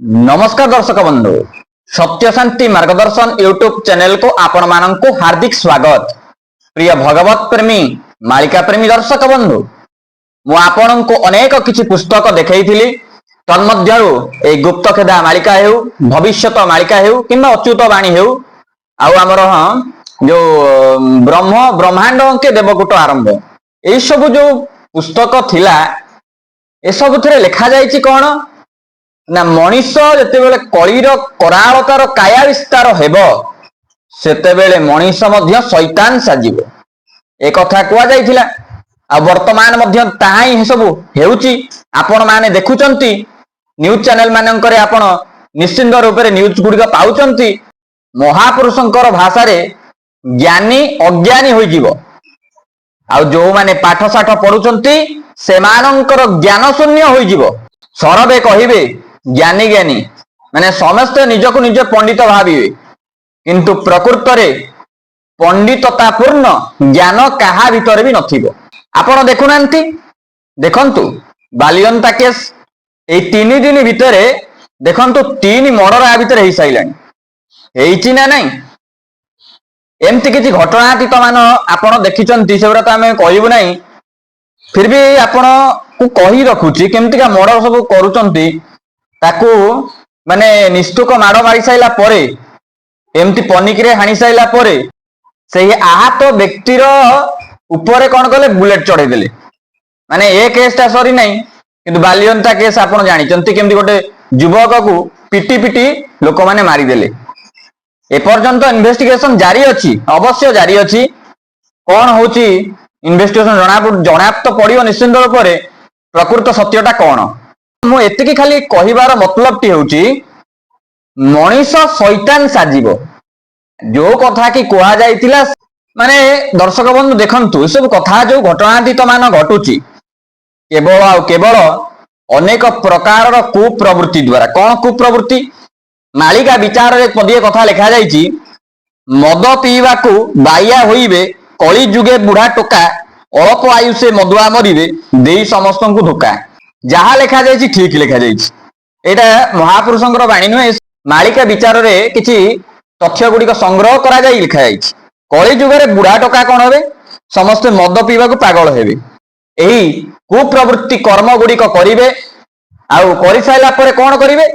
नमस्कार दर्शक बंधु सत्य शांति मार्गदर्शन यूट्यूब चैनल को आपण मानंकु हार्दिक स्वागत। प्रिय भगवत प्रेमी मालिका प्रेमी दर्शक बंधु मु आपनंकु अनेक किछि पुस्तक देखैथिली तन्मध्यरु ए गुप्तखेदा मालिका हेउ भविष्यत मालिका हेउ किंबा अच्युत वाणी हेउ आउ हमर जो ब्रह्मांड के देवकूट आरंभ ए सब जो पुस्तक थिला ए सब थरे लिखा जायछि कोन ना मनीष जेतेबेले कलिर करालतार काया विस्तार हेबो सेतेबेले मनीष मध्य शैतान साजिबो ए कथा कुआ जायथिला। आ वर्तमान मध्य ताहाई हे सब हेउची आपण माने देखुचंती न्यूज चैनल मानंकरे आपण निश्चिंत रूप से न्यूज गुड़िक पाउचंती। महापुरुषंकर भाषा रे ज्ञानी अज्ञानी होई जीवो आ जो माने पाठ साठ पढुचंती सेमानंकर ज्ञान शून्य होई जीवो। सरबे कहिबे ज्ञानी ज्ञानी माने समस्त निजको निज पंडित भाविबे किंतु प्रकृत रे पंडितता पूर्ण ज्ञान कहा भीतर भी नथिबो। आपण देखुनांती देखंतु बालियंता केस ए 3 दिन भितरे देखंतु 3 मर्डर आ भितर हेई साइलानी हेइची ना नहीं एमती किछि घटनातीत मान आपण देखिचंती सेबरा त हमें कहबो नहीं फिर भी आपण को कहि रखुची केमती का मर्डर सब करूचंती ताकू माने निष्ठुक माड़ मारी साइला परे एमती पनिकिरे हाणी साइला परे सेही आहत व्यक्तिर उपरे कोन कले बुलेट चढ़े देले माने ए केसटा सरी नहीं किंतु बालियंता केस आपण जानिचंती केमती गोटे युवक को पिटी पिटी लोक माने मारी देले। ए पर्यंत इन्वेस्टिगेशन जारी अछि अवश्य जारी अछि कोन होची इन्वेस्टिगेशन जणा तो पड़ियो निश्चिंत रूप से प्रकृत सत्यटा कोन। मु एतिकी खाली कहिबार मतलब टी होची मनीष शैतान साजिबो जो कथा की कुआ जाइतिला माने दर्शक बंधु देखंतु सब कथा जो घटनातीत मान घटुची केवल आ केवल अनेक प्रकार कुप्रवृत्ति द्वारा कौन कुप्रवृत्ति मालिका विचार रे पदिए कथा लिखा जाइछि मद पीवा को बाया होइबे कली जुगे बुढ़ा टोका अल्प आयु से मदुआ मरिबे देई समस्त को धोखा जहा लिखा जाइछि ठीक लिखा जाइछि एटा महापुरुषंकर वाणी नुहे मालिका विचार रे किछि तथ्य गुड़िक संग्रह करा जाई लिखा जाइछि कली जुगे बुढ़ा टोका कौन हेबे समस्ते मद पीवा को पागल हेबे एही कुप्रवृत्ति कर्म गुड़िक करिवे आउ करि साइला परे कोन करिवे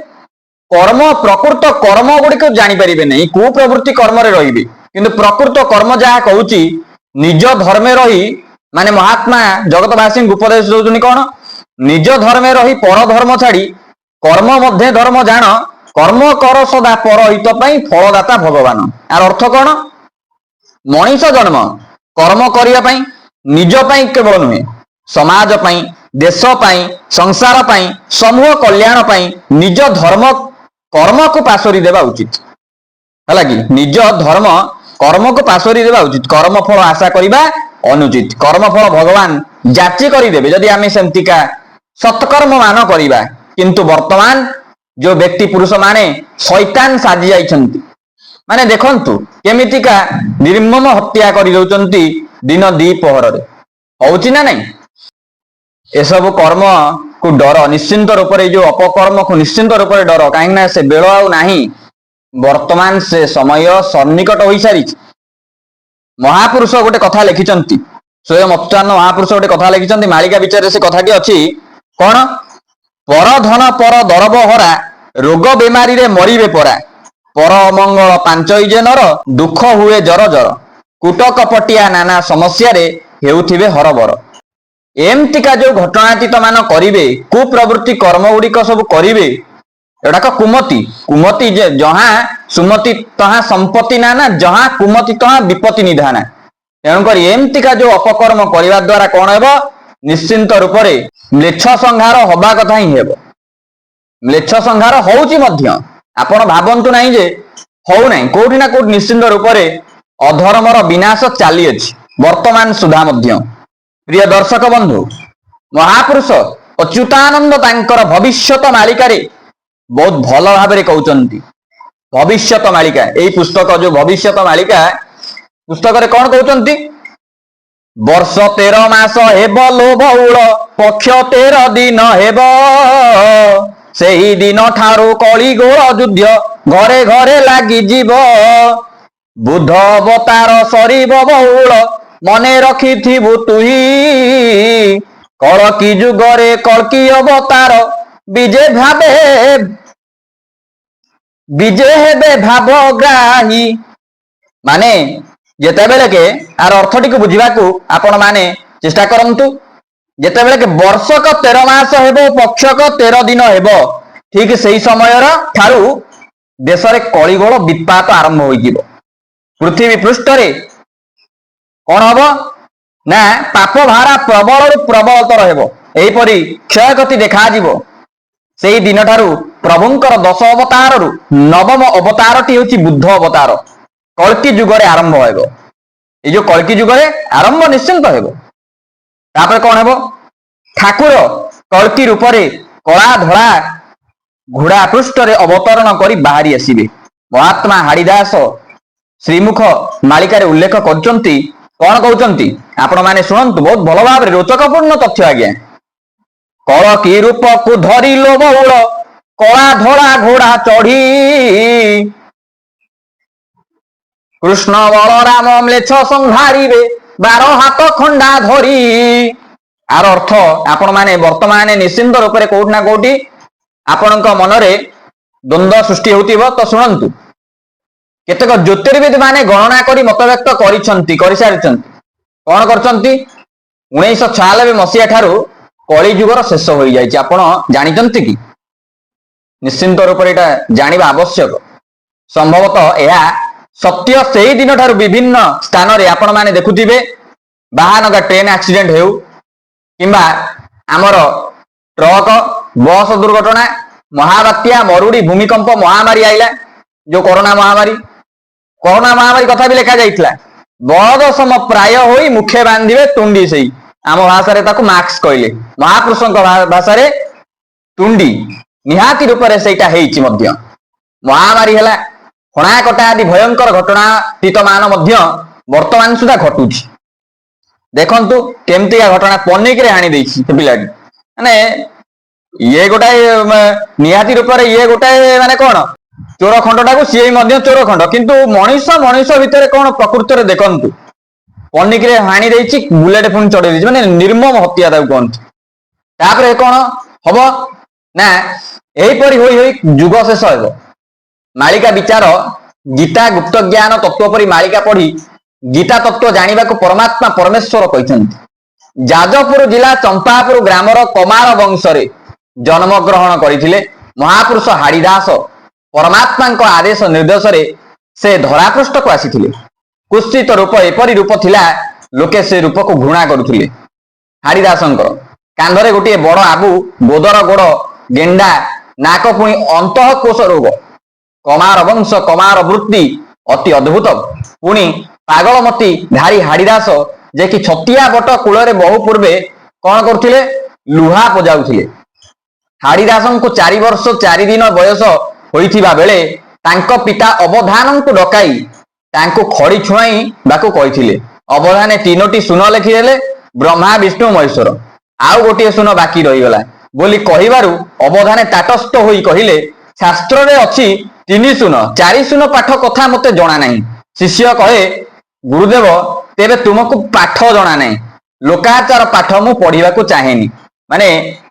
कर्म प्रकृत कर्म गुड़िक जानी पारिबे नहीं कुप्रवृत्ति कर्म रे रहिबे किंतु प्रकृत कर्म जहा कहूची निज धर्मे रही माने महात्मा जगतवासी उपदेश दउछनी कोन निज धर्मे रही पर धर्म छाड़ी कर्म मध्य धर्म जान कर्म कर सदा पर हित पई फलदाता भगवान आर अर्थ कोन मनीष जन्म कर्म करिया पई निज पई केवल नुहे समाज पई देश पई संसार पई समूह कल्याण पई निज धर्म कर्म को पासोरी देवा उचित है कि निज धर्म कर्म को पासोरी देवा उचित कर्म फल आशा करिबा अनुचित कर्म फल भगवान जाची करि देबे जदि आमे सेमतिका सत्कर्म मान करिबा किंतु वर्तमान जो व्यक्ति पुरुष माने शैतान साजी जाइछंती माने देखंतु केमितिका निर्मम हत्या करि दउचंती दिन दी पहर रे होउची ना नहीं ए सब कर्म को डर निश्चिंत रूप से जो अपकर्म को निश्चिंत रूप से डर कहीं से बेल आउ नाही वर्तमान से समय सन्निकट हो सारी। महापुरुष गोटे कथा लिखिचंती स्वयं अच्युतानंद महापुरुष गोटे कथा लिखिचंती मालिका विचार से कथाटी अच्छी कौन पर धन पर दरब हरा रोग बेमारी रे मरिबे परा पर अमंगल पांचई जे नर दुख हुए जर जर कुट कपटिया नाना समस्या रे हेउथिबे हरबर एमतिका जो घटनातीत मान करिवे कुप्रवृत्ति कर्म गुड़िक सब करिवे एडाक कुमति कुमति जे जहाँ सुमति तहाँ संपत्ति नाना जहाँ कुमति तहाँ विपत्ति निधाना तेणुक एमतिका जो अपकर्म करने द्वारा कौन हेबो निश्चिंत रूप से म्लेच्छ संहार हवा कथा ही हेबो म्लेच्छ संहार होउची मध्य आपण भाबंतु नहीं जे होउ नहीं कोठी ना कोठी निश्चिंत रूप से अधर्मर विनाश चली अछि वर्तमान सुधा मध्य। प्रिय दर्शक बंधु महापुरुष अच्युतानंद तांकर भविष्यत मालिका रे बहुत भल भाव में कहउचंती भविष्यत मालिका एई पुस्तक जो भविष्यत मालिका पुस्तक रे कोन कहउचंती वर्ष 13 मास हेब लोभ उड़ पक्ष 13 दिन हेब ସେହି ଦିନ ଠାରୁ କଳିଗୋଳ ଯୁଦ୍ଧ ଘରେ ଘରେ ଲାଗିଯିବ। ବୁଦ୍ଧ ଅବତାର ସରିବ ବହୁଳ ମନେ ରଖିଥିବୁ ତୁହି। କଳକି ଯୁଗରେ କଳ୍କି ଅବତାର ବିଜେ ହେବେ ଭାବଗ୍ରାହୀ। ମାନେ ଯେତେବେଳେ କେ ଆର ଅର୍ଥଟିକୁ ବୁଝିବାକୁ ଆପଣ ମାନେ ଚେଷ୍ଟା କରନ୍ତୁ। ଯେତେବେଳେ କି ବର୍ଷକ 13 ମାସ ହେବ, ପକ୍ଷକ 13 ଦିନ ହେବ, ଠିକ ସେହି ସମୟର ଠାରୁ ଦେଶରେ କଳିଗୋଳ ବିପାତ ଆରମ୍ଭ ହୋଇଯିବ। ପୃଥିବୀ ପୃଷ୍ଠରେ କଣ ହବ ନା ପାପ ଭାରା ପ୍ରବଳରୁ ପ୍ରବଳତର ହେବ। ଏହିପରି କ୍ଷୟକ୍ଷତି ଦେଖାଯିବ। ସେହି ଦିନଠାରୁ ପ୍ରଭୁଙ୍କର 10 ଅବତାରରୁ 9ମ ଅବତାରଟି ହେଉଛି ବୁଦ୍ଧ ଅବତାର। କଳ୍କି ଯୁଗରେ ଆରମ୍ଭ ହେବ। ଏଇ ଯୋଉ କଳ୍କି ଯୁଗରେ ଆରମ୍ଭ ନିଶ୍ଚିନ୍ତ ହେବ। ତାପରେ କଣ ହେବ? ଠାକୁର କଳ୍କି ରୂପରେ କଳା ଧଳା ଘୋଡା ପୃଷ୍ଠରେ ଅବତରଣ କରି ବାହାରି ଆସିବେ। ମହାତ୍ମା ହାଡ଼ିଦାସ ଶ୍ରୀମୁଖ ମାଳିକାରେ ଉଲ୍ଲେଖ କରୁଛନ୍ତି। କଣ କହୁଛନ୍ତି ଆପଣ ମାନେ ଶୁଣନ୍ତୁ, ବହୁତ ଭଲ ଭାବରେ ରୋଚକପୂର୍ଣ୍ଣ ତଥ୍ୟ ଆଜ୍ଞା। କଳକି ରୂପକୁ ଧରିଲୋ ବହୁଳ କଳା ଧଳା ଘୋଡା ଚଢି। କୃଷ୍ଣ ବଳରାମ ମ୍ଲେଚ୍ଛ ସଂହାରିବେ 12 ହାତ ଖଣ୍ଡା ଧରି। ଆର ଅର୍ଥ ଆପଣ ମାନେ ବର୍ତ୍ତମାନ ନିଶ୍ଚିନ୍ତ ରୂପରେ କୋଉଠି ନା କୋଉଠି ଆପଣଙ୍କ ମନରେ ଦ୍ୱନ୍ଦ୍ୱ ସୃଷ୍ଟି ହେଉଥିବ। ତ ଶୁଣନ୍ତୁ, କେତେକ ଜ୍ୟୋତିର୍ବିଦ ମାନେ ଗଣନା କରି ମତବ୍ୟକ୍ତ କରିସାରିଛନ୍ତି। କଣ କରିଛନ୍ତି? 1996 ମସିହା ଠାରୁ କଳି ଯୁଗର ଶେଷ ହୋଇଯାଇଛି। ଆପଣ ଜାଣିଛନ୍ତି କି? ନିଶ୍ଚିନ୍ତ ରୂପରେ ଏଟା ଜାଣିବା ଆବଶ୍ୟକ। ସମ୍ଭବତଃ ଏହା ସତ୍ୟ ସେହି ଦିନ ଠାରୁ ବିଭିନ୍ନ ସ୍ଥାନରେ ଆପଣ ମାନେ ଦେଖୁଥିବେ, ବାହାନଗା ଟ୍ରେନ ଆକ୍ସିଡେଣ୍ଟ ହେଉ କିମ୍ବା ଆମର ଟ୍ରକ ବସ ଦୁର୍ଘଟଣା, ମହାବାତ୍ୟା, ମରୁଡି, ଭୂମିକମ୍ପ, ମହାମାରୀ ଆଇଲା, ଯୋଉ କରୋନା ମହାମାରୀ କଥା ବି ଲେଖା ଯାଇଥିଲା। ବଳଦ ସମ ପ୍ରାୟ ହୋଇ ମୁଖେ ବାନ୍ଧିବେ ତୁଣ୍ଡି ସେଇ। ଆମ ଭାଷାରେ ତାକୁ ମାସ୍କ କହିଲେ, ମହାପୁରୁଷଙ୍କ ଭାଷାରେ ତୁଣ୍ଡି। ନିହାତି ରୂପରେ ସେଇଟା ହେଇଛି ମଧ୍ୟ। ମହାମାରୀ ହେଲା, ହଣା କଟା ଆଦି ଭୟଙ୍କର ଘଟଣାତୀତ ମାନ ମଧ୍ୟ ବର୍ତ୍ତମାନ ସୁଦ୍ଧା ଘଟୁଛି। ଦେଖନ୍ତୁ କେମିତିକା ଘଟଣା, ପନିକିରେ ହାଣି ଦେଇଛି ସେ ପିଲାଟି। ମାନେ ଇଏ ଗୋଟାଏ ନିହାତି ରୂପରେ ଇଏ ଗୋଟାଏ ମାନେ କଣ ଚୋର ଖଣ୍ଡଟାକୁ ସିଏ ମଧ୍ୟ ଚୋର ଖଣ୍ଡ, କିନ୍ତୁ ମଣିଷ ଭିତରେ କଣ ପ୍ରକୃତରେ ଦେଖନ୍ତୁ, ପନିକିରେ ହାଣି ଦେଇଛି, ବୁଲେଟ ପୁଣି ଚଢେଇ ଦେଇଛି, ମାନେ ନିର୍ମମ ହତ୍ୟା ତାକୁ କୁହନ୍ତି। ତାପରେ କଣ ହବ ନା ଏହିପରି ହୋଇ ହୋଇ ଯୁଗ ଶେଷ ହେବ। ମାଳିକା ବିଚାର ଗୀତା ଗୁପ୍ତ ଜ୍ଞାନ ତତ୍ତ୍ୱ ପରି ମାଳିକା ପଢି ଗୀତା ତତ୍ତ୍ୱ ଜାଣିବାକୁ ପରମାତ୍ମା ପରମେଶ୍ୱର କହିଛନ୍ତି। ଯାଜପୁର ଜିଲ୍ଲା ଚମ୍ପାପୁର ଗ୍ରାମର କମାର ବଂଶରେ ଜନ୍ମଗ୍ରହଣ କରିଥିଲେ ମହାପୁରୁଷ ହାଡ଼ିଦାସ। ପରମାତ୍ମାଙ୍କ ଆଦେଶ ନିର୍ଦ୍ଦେଶରେ ସେ ଧରାପୃଷ୍ଠକୁ ଆସିଥିଲେ। କୁତ୍ସିତ ରୂପ ଏପରି ରୂପ ଥିଲା, ଲୋକେ ସେ ରୂପକୁ ଘୃଣା କରୁଥିଲେ। ହାଡ଼ିଦାସଙ୍କର କାନ୍ଧରେ ଗୋଟିଏ ବଡ ଆବୁ, ଗୋଦର ଗୋଡ, ଗେଣ୍ଡା ନାକ, ପୁଣି ଅନ୍ତଃକୋଷ ରୋଗ। କମାର ବଂଶ, କମାର ବୃତ୍ତି ଅତି ଅଦ୍ଭୁତ। ପୁଣି ପାଗଳମତି ଧାରୀ ହାଡ଼ିଦାସ, ଯେ କି ଛତିଆ ବଟ କୂଳରେ ବହୁ ପୂର୍ବେ କଣ କରୁଥିଲେ? ଲୁହା ପଜାଉଥିଲେ। ହାଡ଼ିଦାସଙ୍କୁ 4 ବର୍ଷ 4 ଦିନ ବୟସ ହୋଇଥିବା ବେଳେ ତାଙ୍କ ପିତା ଅବଧାନଙ୍କୁ ଡକାଇ ତାଙ୍କୁ ଖଡି ଛୁଆଇବାକୁ କହିଥିଲେ। ଅବଧାନେ 3ଟି ସୁନ ଲେଖିଦେଲେ, ବ୍ରହ୍ମା ବିଷ୍ଣୁ ମହେଶ୍ୱର। ଆଉ ଗୋଟିଏ ସୁନ ବାକି ରହିଗଲା ବୋଲି କହିବାରୁ ଅବଧାନେ ତାଟସ୍ଥ ହୋଇ କହିଲେ, ଶାସ୍ତ୍ରରେ ଅଛି 3 ସୁନ, 4 ସୁନ ପାଠ କଥା ମତେ ଜଣା ନାହିଁ। ଶିଷ୍ୟ କହେ, ଗୁରୁଦେବ ତେବେ ତୁମକୁ ପାଠ ଜଣା ନାହିଁ? ଲୋକାଚାର ପାଠ ମୁଁ ପଢିବାକୁ ଚାହେଁନି। ମାନେ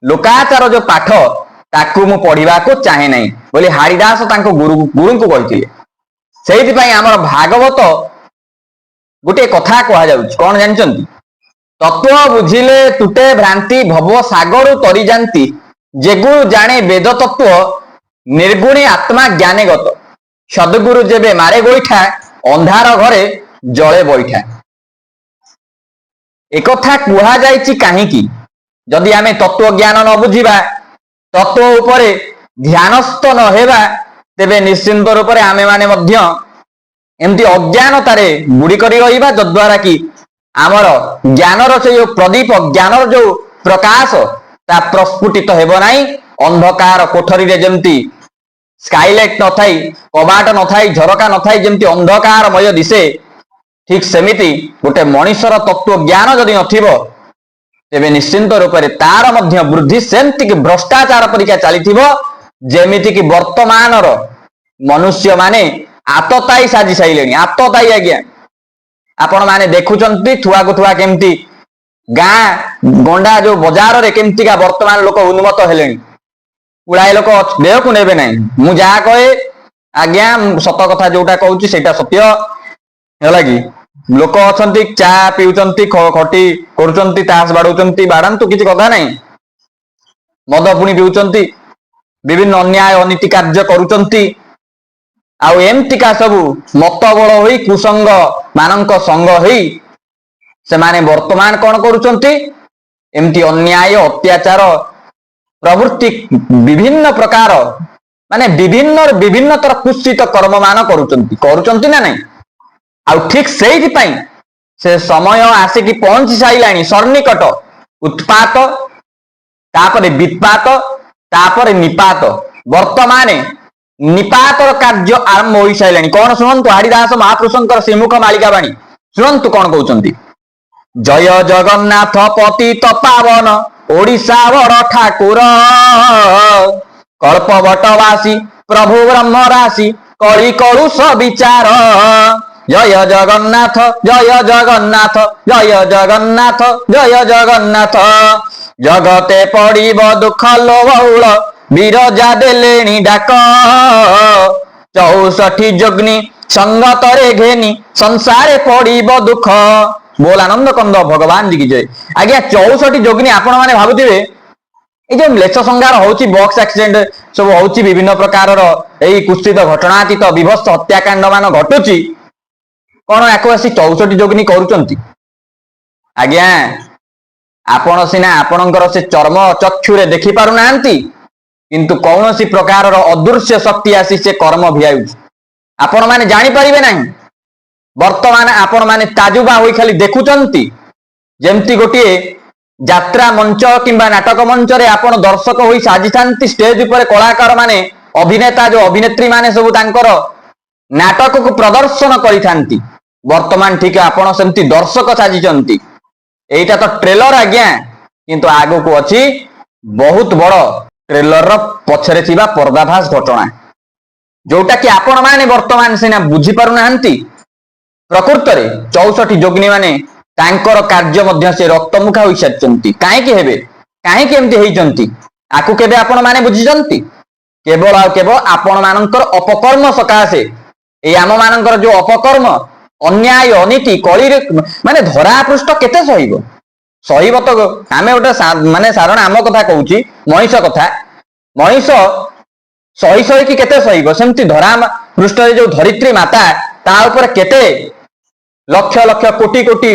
ଲୋକାଚାର ଯୋଉ ପାଠ ତାକୁ ମୁଁ ପଢିବାକୁ ଚାହେଁ ନାହିଁ ବୋଲି ହାଡ଼ିଦାସ ତାଙ୍କ ଗୁରୁଙ୍କୁ କହିଥିଲେ। ସେଇଥିପାଇଁ ଆମର ଭାଗବତ ଗୋଟିଏ କଥା କୁହାଯାଉଛି, କଣ ଜାଣିଛନ୍ତି? ତତ୍ତ୍ୱ ବୁଝିଲେ ତୁଟେ ଭ୍ରାନ୍ତି, ଭବ ସାଗରୁ ତରି ଯାନ୍ତି। ଯେଗୁରୁ ଜାଣେ ବେଦ ତତ୍ତ୍ୱ, ନିର୍ଗୁଣୀ ଆତ୍ମା ଜ୍ଞାନେ ଗତ। ସଦ୍ଗୁରୁ ଯେବେ ମାରେ ଗୋଇଠା, ଅନ୍ଧାର ଘରେ ଜଳେ ବଇଠା। ଏକଥା କୁହାଯାଇଛି କାହିଁକି? ଯଦି ଆମେ ତତ୍ତ୍ୱ ଜ୍ଞାନ ନ ବୁଝିବା, ତତ୍ତ୍ୱ ଉପରେ ଧ୍ୟାନସ୍ଥ ନ ହେବା, ତେବେ ନିଶ୍ଚିନ୍ତ ରୂପରେ ଆମେ ମାନେ ମଧ୍ୟ ଏମିତି ଅଜ୍ଞାନତାରେ ବୁଡି କରି ରହିବା, ଯଦ୍ୱାରା କି ଆମର ଜ୍ଞାନର ସେ ଯୋଉ ପ୍ରଦୀପ, ଜ୍ଞାନର ଯୋଉ ପ୍ରକାଶ ତା ପ୍ରସ୍ଫୁଟିତ ହେବ ନାହିଁ। ଅନ୍ଧକାର କୋଠରୀରେ ଯେମିତି ସ୍କାଇଲାଇଟ ନଥାଇ, କବାଟ ନଥାଇ, ଝରକା ନଥାଇ ଯେମିତି ଅନ୍ଧକାରମୟ ଦିଶେ, ଠିକ ସେମିତି ଗୋଟେ ମଣିଷର ତତ୍ତ୍ୱ ଜ୍ଞାନ ଯଦି ନଥିବ, ତେବେ ନିଶ୍ଚିନ୍ତ ରୂପରେ ତାର ମଧ୍ୟ ବୃଦ୍ଧି ସେମିତିକି ଭ୍ରଷ୍ଟାଚାର ପରୀକ୍ଷା ଚାଲିଥିବ। ଯେମିତି କି ବର୍ତ୍ତମାନର ମନୁଷ୍ୟ ମାନେ ଆତତାଇ ସାଜି ସାରିଲେଣି। ଆତତାଇ ଆଜ୍ଞା, ଆପଣ ମାନେ ଦେଖୁଛନ୍ତି ଥୁଆକୁ ଥୁଆ କେମିତି ଗାଁ ଗଣ୍ଡା ଯୋଉ ବଜାରରେ କେମିତିକା ବର୍ତ୍ତମାନ ଲୋକ ଉନ୍ମତ୍ତ ହେଲେଣି। ଗୁଡାଏ ଲୋକ ଦେହକୁ ନେବେ ନାହିଁ। ମୁଁ ଯାହା କହେ ଆଜ୍ଞା ସତ କଥା ଯୋଉଟା କହୁଛି ସେଇଟା ସତ୍ୟ ହେଲା କି। ଲୋକ ଅଛନ୍ତି ଚା ପିଉଛନ୍ତି, ଖଟି କରୁଛନ୍ତି, ତାସ ବାଡଉଛନ୍ତି, ବାଡାନ୍ତୁ କିଛି କଥା ନାହିଁ। ମଦ ପୁଣି ପିଉଛନ୍ତି, ବିଭିନ୍ନ ଅନ୍ୟାୟ ଅନୀତି କାର୍ଯ୍ୟ କରୁଛନ୍ତି। ଆଉ ଏମିତିକା ସବୁ ମତବଳ ହୋଇ କୁସଙ୍ଗ ମାନଙ୍କ ସଙ୍ଗ ହୋଇ ସେମାନେ ବର୍ତ୍ତମାନ କଣ କରୁଛନ୍ତି, ଏମିତି ଅନ୍ୟାୟ ଅତ୍ୟାଚାର ପ୍ରବୃତ୍ତି ବିଭିନ୍ନ ପ୍ରକାର ମାନେ ବିଭିନ୍ନତର କୁଶ୍ଚିତ କର୍ମ ମାନ କରୁଛନ୍ତି ନା ନାଇଁ। ଆଉ ଠିକ ସେଇଥିପାଇଁ ସେ ସମୟ ଆସିକି ପହଞ୍ଚି ସାରିଲାଣି ସନ୍ନିକଟ। ଉତ୍ପାତ, ତାପରେ ବିତ୍ପାତ, ତାପରେ ନିପାତ। ବର୍ତ୍ତମାନ ନିପାତର କାର୍ଯ୍ୟ ଆରମ୍ଭ ହୋଇସାରିଲାଣି। କଣ ଶୁଣନ୍ତୁ ହରିଦାସ ମହାପୁରୁଷଙ୍କର ଶ୍ରୀମୁଖ ମାଳିକା ବାଣୀ ଶୁଣନ୍ତୁ କଣ କହୁଛନ୍ତି। ଜୟ ଜଗନ୍ନାଥ ପତିତ ପାବନ ଓଡିଶା ବଡ ଠାକୁର, କଳ୍ପବଟବାସୀ ପ୍ରଭୁ ବ୍ରହ୍ମ ରାଶି କଳି କଳୁଷ ବିଚାର। ଜୟ ଜଗନ୍ନାଥ ଜୟ ଜଗନ୍ନାଥ ଜୟ ଜଗନ୍ନାଥ ଜୟ ଜଗନ୍ନାଥ। ଜଗତେ ପଡିବ ଦୁଃଖ ଲୋ ବହୁଳ ବିରଜା ଦେଲେଣି ଡାକ। 64 ଯୋଗ୍ନି ସଙ୍ଗତରେ ଘେନି ସଂସାରେ ପଡିବ ଦୁଃଖ। ବୋଲ ଆନନ୍ଦ କନ୍ଦ ଭଗବାନ ଜି କି ଜୟ। ଆଜ୍ଞା 64 ଯୋଗ୍ନି ଆପଣ ମାନେ ଭାବୁଥିବେ এই যে ମ୍ଲେଚ୍ଛ ସଂହାର ହଉଛି, ବକ୍ସ ଆକ୍ସିଡେଣ୍ଟ ସବୁ ହଉଛି, ବିଭିନ୍ନ ପ୍ରକାରର ଏଇ କୁଶ୍ଚିତ ଘଟଣାତୀତ ବିଭତ୍ସ ହତ୍ୟାକାଣ୍ଡ ମାନ ଘଟୁଛି, କଣ ୟାକୁ ଆସି 64 ଯୋଗ୍ନି କରୁଛନ୍ତି? ଆଜ୍ଞା ଆପଣ ସିନା ଆପଣଙ୍କର ସେ ଚର୍ମ ଚକ୍ଷୁରେ ଦେଖି ପାରୁନାହାନ୍ତି, କିନ୍ତୁ କୌଣସି ପ୍ରକାରର ଅଦୃଶ୍ୟ ଶକ୍ତି ଆସି ସେ କର୍ମ ଭିଆଉଛି। ଆପଣ ମାନେ ଜାଣିପାରିବେ ନାହିଁ। ବର୍ତ୍ତମାନ ଆପଣ ମାନେ ତାଜୁବା ହୋଇ ଖାଲି ଦେଖୁଛନ୍ତି। ଯେମିତି ଗୋଟିଏ ଯାତ୍ରା ମଞ୍ଚ କିମ୍ବା ନାଟକ ମଞ୍ଚରେ ଆପଣ ଦର୍ଶକ ହୋଇ ସାଜିଥାନ୍ତି। ଷ୍ଟେଜ ଉପରେ କଳାକାର ମାନେ, ଅଭିନେତା ଯୋଉ ଅଭିନେତ୍ରୀ ମାନେ ସବୁ ତାଙ୍କର ନାଟକକୁ ପ୍ରଦର୍ଶନ କରିଥାନ୍ତି। ବର୍ତ୍ତମାନ ଠିକ ଆପଣ ସେମିତି ଦର୍ଶକ ସାଜିଛନ୍ତି। এইটা ତ ଟ୍ରେଲର ଆଜ୍ଞା, କିନ୍ତୁ ଆଗକୁ ଅଛି ବହୁତ ବଡ ଟ୍ରେଲରର ପଛରେ ଥିବା ପର୍ଦାଫାଶ ଘଟଣା, ଯୋଉଟା କି ଆପଣ ମାନେ ବର୍ତ୍ତମାନ ସିନା ବୁଝି ପାରୁନାହାନ୍ତି। ପ୍ରକୃତରେ 64 ଯୋଗ୍ନି ମାନେ ତାଙ୍କର କାର୍ଯ୍ୟ ମଧ୍ୟ ସେ ରକ୍ତମୁଖା ହୋଇସାରିଛନ୍ତି। କାହିଁକି ହେବେ, କାହିଁକି ଏମିତି ହେଇଛନ୍ତି, ଆକୁ କେବେ ଆପଣ ମାନେ ବୁଝିଛନ୍ତି? କେବଳ ଆଉ କେବଳ ଆପଣ ମାନଙ୍କର ଅପକର୍ମ ସକାଶେ। ଏଇ ଆମ ମାନଙ୍କର ଯୋଉ ଅପକର୍ମ, ଅନ୍ୟାୟ ଅନୀତି କଳିରେ ମାନେ ଧରାପୃଷ୍ଠ କେତେ ସହିବ? ସହିବ ତ ଆମେ ଗୋଟେ ମାନେ ସାଧାରଣ ଆମ କଥା କହୁଛି, ମଣିଷ କଥା। ମଣିଷ ସହି ସହିକି କେତେ ସହିବ? ସେମିତି ଧରା ପୃଷ୍ଠରେ ଯୋଉ ଧରିତ୍ରୀ ମାତା, ତା ଉପରେ କେତେ ଲକ୍ଷ ଲକ୍ଷ କୋଟି କୋଟି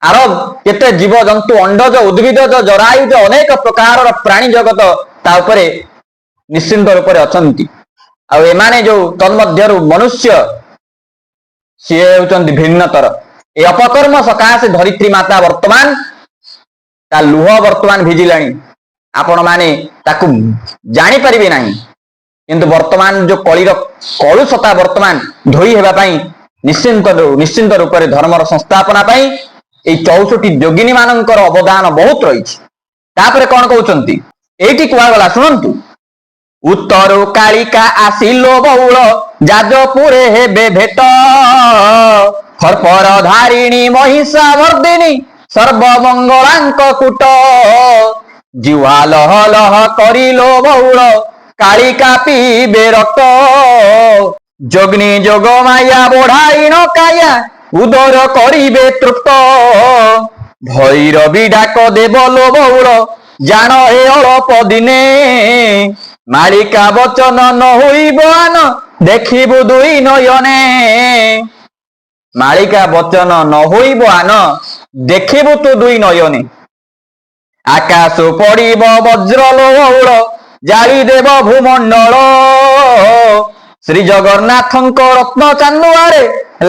ଆରବ କେତେ ଜୀବଜନ୍ତୁ, ଅଣ୍ଡଜ, ଉଦ୍ଭିଦଜ, ଜରାୟୁଜ, ଅନେକ ପ୍ରକାରର ପ୍ରାଣୀ ଜଗତ ତା ଉପରେ ନିଶ୍ଚିନ୍ତ ରୂପରେ ଅଛନ୍ତି। ଆଉ ଏମାନେ ଯୋଉ ତନ୍ମଧ୍ୟରୁ ମନୁଷ୍ୟ, ସିଏ ହେଉଛନ୍ତି ଭିନ୍ନତର। এই ଅପକର୍ମ ସକାଶେ ଧରିତ୍ରୀ ମାତା ବର୍ତ୍ତମାନ ତା ଲୁହ ବର୍ତ୍ତମାନ ଭିଜିଲାଣି। ଆପଣ ମାନେ ତାକୁ ଜାଣିପାରିବେ ନାହିଁ, କିନ୍ତୁ ବର୍ତ୍ତମାନ ଯୋଉ କଳିର କଳୁଷତା ବର୍ତ୍ତମାନ ଧୋଇ ହେବା ପାଇଁ ନିଶ୍ଚିନ୍ତ ରୂପରେ ଧର୍ମର ସଂସ୍ଥାପନା ପାଇଁ এই 64 ଯୋଗିନୀ ମାନଙ୍କର ଅବଦାନ ବହୁତ ରହିଛି। ତାପରେ କଣ କହୁଛନ୍ତି ଏଇଠି କୁହାଗଲା ଶୁଣନ୍ତୁ। ଉତ୍ତରୁ କାଳିକା ଆସିଲୋ ବଉଳ ଯାଜପୁରେ ହେବେ ଭେଟ, ଖର୍ପର ଧାରିଣୀ ମହିଷା ମର୍ଦିନୀ ସର୍ବମଙ୍ଗଳାଙ୍କ କୂଟ। ଜିହ୍ୱା ଲହ ଲହ କରିଲୋ ବଉଳ କାଳିକା ପିଇବେ ରକ୍ତ, ଯୋଗ୍ନି ଯୋଗ ମାୟା ବଢାଇଣ କାୟା ଉଦର କରିବେ ତୃପ୍ତ। ଭୈରବୀ ଡାକ ଦେବଲୋ ବଉଳ ଜାଣ ଏ ଅଳପ ଦିନେ, ମାଳିକା ବଚନ ନ ହୋଇବ ଆନ ଦେଖିବୁ ଦୁଇ ନୟନେ। ମାଳିକା ବଚନ ନ ହୋଇବ ଆନ ଦେଖିବୁ ତୁ ଦୁଇ ନୟନେ। ଆକାଶ ପଡିବ ବଜ୍ରଲୋ ବଉଳ ଜାଳି ଦେବ ଭୂମଣ୍ଡଳ, ଶ୍ରୀ ଜଗନ୍ନାଥଙ୍କ ରତ୍ନ ଚାନ୍ଦୁଆରେ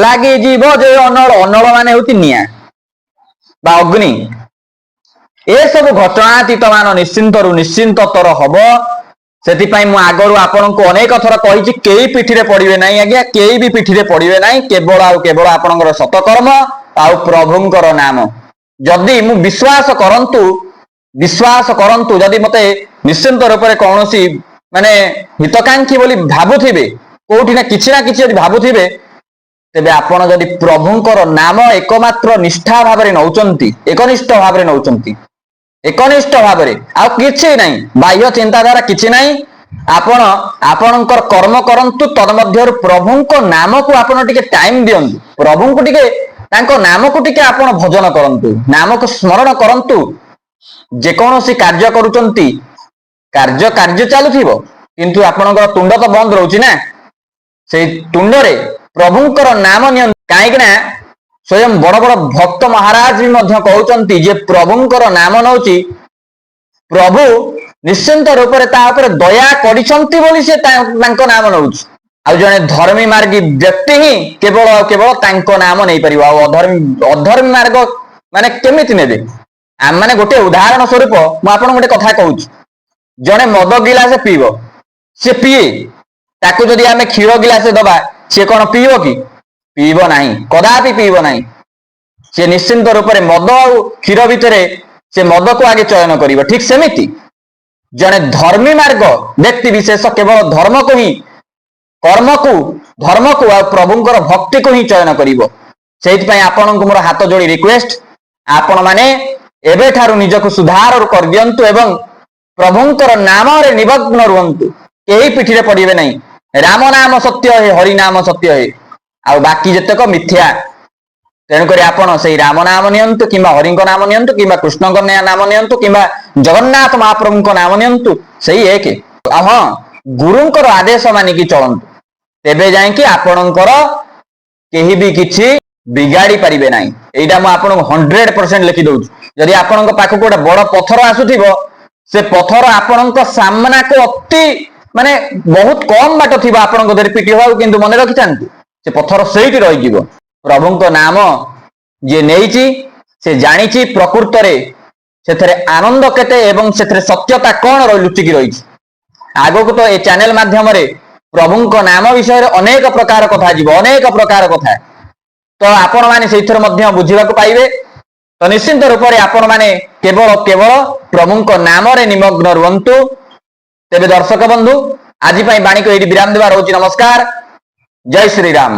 ଲାଗିଯିବ ଯେ ଅନଳ। ଅନଳ ମାନେ ହଉଛି ନିଆଁ ବା ଅଗ୍ନି। ଏସବୁ ଘଟଣାତୀତ ମାନ ନିଶ୍ଚିନ୍ତରୁ ନିଶ୍ଚିନ୍ତତର ହବ। ସେଥିପାଇଁ ମୁଁ ଆଗରୁ ଆପଣଙ୍କୁ ଅନେକ ଥର କହିଛି, କେହି ପିଠିରେ ପଡିବେ ନାହିଁ ଆଜ୍ଞା, କେହି ବି ପିଠିରେ ପଡିବେ ନାହିଁ। କେବଳ ଆଉ କେବଳ ଆପଣଙ୍କର ସତକର୍ମ ଆଉ ପ୍ରଭୁଙ୍କର ନାମ। ଯଦି ମୁଁ ବିଶ୍ୱାସ କରନ୍ତୁ ଯଦି ମତେ ନିଶ୍ଚିନ୍ତ ରୂପରେ କୌଣସି ମାନେ ହିତକାଂକ୍ଷୀ ବୋଲି ଭାବୁଥିବେ, କୋଉଠି ନା କିଛି ଯଦି ଭାବୁଥିବେ, ତେବେ ଆପଣ ଯଦି ପ୍ରଭୁଙ୍କର ନାମ ଏକମାତ୍ର ନିଷ୍ଠା ଭାବରେ ନଉଛନ୍ତି, ଏକନିଷ୍ଠ ଭାବରେ ନଉଛନ୍ତି, ଏକନିଷ୍ଠ ଭାବରେ, ଆଉ କିଛି ନାହିଁ, ବାହ୍ୟ ଚିନ୍ତାଧାରା କିଛି ନାହିଁ, ଆପଣ ଆପଣଙ୍କର କର୍ମ କରନ୍ତୁ, ତନ୍ମଧ୍ୟରୁ ପ୍ରଭୁଙ୍କ ନାମକୁ ଆପଣ ଟିକେ ଟାଇମ ଦିଅନ୍ତୁ, ପ୍ରଭୁଙ୍କୁ ଟିକେ ତାଙ୍କ ନାମକୁ ଟିକେ ଆପଣ ଭଜନ କରନ୍ତୁ, ନାମକୁ ସ୍ମରଣ କରନ୍ତୁ। ଯେକୌଣସି କାର୍ଯ୍ୟ କରୁଛନ୍ତି, କାର୍ଯ୍ୟ ଚାଲୁଥିବ, କିନ୍ତୁ ଆପଣଙ୍କର ତୁଣ୍ଡ ତ ବନ୍ଦ ରହୁଛି ନା, ସେଇ ତୁଣ୍ଡରେ ପ୍ରଭୁଙ୍କର ନାମ ନିଅନ୍ତୁ। କାହିଁକି ନା ସ୍ୱୟଂ ବଡ ବଡ ଭକ୍ତ ମହାରାଜ ବି ମଧ୍ୟ କହୁଛନ୍ତି ଯେ ପ୍ରଭୁଙ୍କର ନାମ ନଉଛି, ପ୍ରଭୁ ନିଶ୍ଚିନ୍ତ ରୂପରେ ତା ଉପରେ ଦୟା କରିଛନ୍ତି ବୋଲି ସେ ତାଙ୍କ ନାମ ନଉଛି। ଆଉ ଜଣେ ଧର୍ମୀ ମାର୍ଗୀ ବ୍ୟକ୍ତି ହିଁ କେବଳ ତାଙ୍କ ନାମ ନେଇପାରିବ, ଆଉ ଅଧର୍ମୀ ମାର୍ଗ ମାନେ କେମିତି ନେବେ? ଆମେ ମାନେ ଗୋଟେ ଉଦାହରଣ ସ୍ୱରୂପ ମୁଁ ଆପଣଙ୍କୁ ଗୋଟେ କଥା କହୁଛି, ଜଣେ ମଦ ଗିଲାସେ ପିଇବ, ସେ ପିଏ, ତାକୁ ଯଦି ଆମେ କ୍ଷୀର ଗିଲାସେ ଦବା, ସେ କଣ ପିଇବ କି? ପିଇବ ନାହିଁ, କଦାପି ପିଇବ ନାହିଁ। ସେ ନିଶ୍ଚିନ୍ତ ରୂପରେ ମଦ ଆଉ କ୍ଷୀର ଭିତରେ ସେ ମଦକୁ ଆଗେ ଚୟନ କରିବ। ଠିକ ସେମିତି ଜଣେ ଧର୍ମୀ ମାର୍ଗ ବ୍ୟକ୍ତି ବିଶେଷ କେବଳ ଧର୍ମକୁ ହିଁ, କର୍ମକୁ, ଧର୍ମକୁ ଆଉ ପ୍ରଭୁଙ୍କର ଭକ୍ତିକୁ ହିଁ ଚୟନ କରିବ। ସେଇଥିପାଇଁ ଆପଣଙ୍କୁ ମୋର ହାତ ଯୋଡି ରିକ୍ୱେଷ୍ଟ, ଆପଣ ମାନେ ଏବେଠାରୁ ନିଜକୁ ସୁଧାର କରିଦିଅନ୍ତୁ ଏବଂ ପ୍ରଭୁଙ୍କର ନାମରେ ନିମଗ୍ନ ରୁହନ୍ତୁ, କେହି ପିଠିରେ ପଡିବେ ନାହିଁ। ରାମ ନାମ ସତ୍ୟ ହେ, ହରି ନାମ ସତ୍ୟ ହେ, ଆଉ ବାକି ଯେତେକ ମିଥ୍ୟା। ତେଣୁକରି ଆପଣ ସେଇ ରାମ ନାମ ନିଅନ୍ତୁ, କିମ୍ବା ହରିଙ୍କ ନାମ ନିଅନ୍ତୁ, କିମ୍ବା କୃଷ୍ଣଙ୍କ ନାମ ନିଅନ୍ତୁ, କିମ୍ବା ଜଗନ୍ନାଥ ମହାପ୍ରଭୁଙ୍କ ନାମ ନିଅନ୍ତୁ, ସେଇ ଏକ। ହଁ, ଗୁରୁଙ୍କର ଆଦେଶ ମାନିକି ଚଳନ୍ତୁ, ତେବେ ଯାଇକି ଆପଣଙ୍କର କେହି ବି କିଛି ବିଗାଡି ପାରିବେ ନାହିଁ। ଏଇଟା ମୁଁ ଆପଣଙ୍କୁ 100% ଲେଖି ଦଉଛି। ଯଦି ଆପଣଙ୍କ ପାଖକୁ ଗୋଟେ ବଡ ପଥର ଆସୁଥିବ, ସେ ପଥର ଆପଣଙ୍କ ସାମ୍ନାକୁ ଅତି ମାନେ ବହୁତ କମ ବାଟ ଥିବ ଆପଣଙ୍କ ଦେହରେ ପିଟି ହବାକୁ, କିନ୍ତୁ ମନେ ରଖିଥାନ୍ତୁ ସେ ପଥର ସେଇଠି ରହିଯିବ। ପ୍ରଭୁଙ୍କ ନାମ ଯିଏ ନେଇଛି, ସେ ଜାଣିଛି ପ୍ରକୃତରେ ସେଥିରେ ଆନନ୍ଦ କେତେ ଏବଂ ସେଥିରେ ସତ୍ୟତା କଣ ଲୁଚିକି ରହିଛି। ଆଗକୁ ତ ଏ ଚ୍ୟାନେଲ ମାଧ୍ୟମରେ ପ୍ରଭୁଙ୍କ ନାମ ବିଷୟରେ ଅନେକ ପ୍ରକାର କଥା ଯିବ, ଅନେକ ପ୍ରକାର କଥା, ତ ଆପଣ ମାନେ ସେଇଥିରେ ମଧ୍ୟ ବୁଝିବାକୁ ପାଇବେ। ତ ନିଶ୍ଚିନ୍ତ ରୂପରେ ଆପଣ ମାନେ କେବଳ ପ୍ରଭୁଙ୍କ ନାମରେ ନିମଗ୍ନ ରୁହନ୍ତୁ। ତେବେ ଦର୍ଶକ ବନ୍ଧୁ, ଆଜି ପାଇଁ ବାଣୀକୁ ଏଇଠି ବିରାମ ଦେବା ରହୁଛି। ନମସ୍କାର, ଜୟ ଶ୍ରୀରାମ।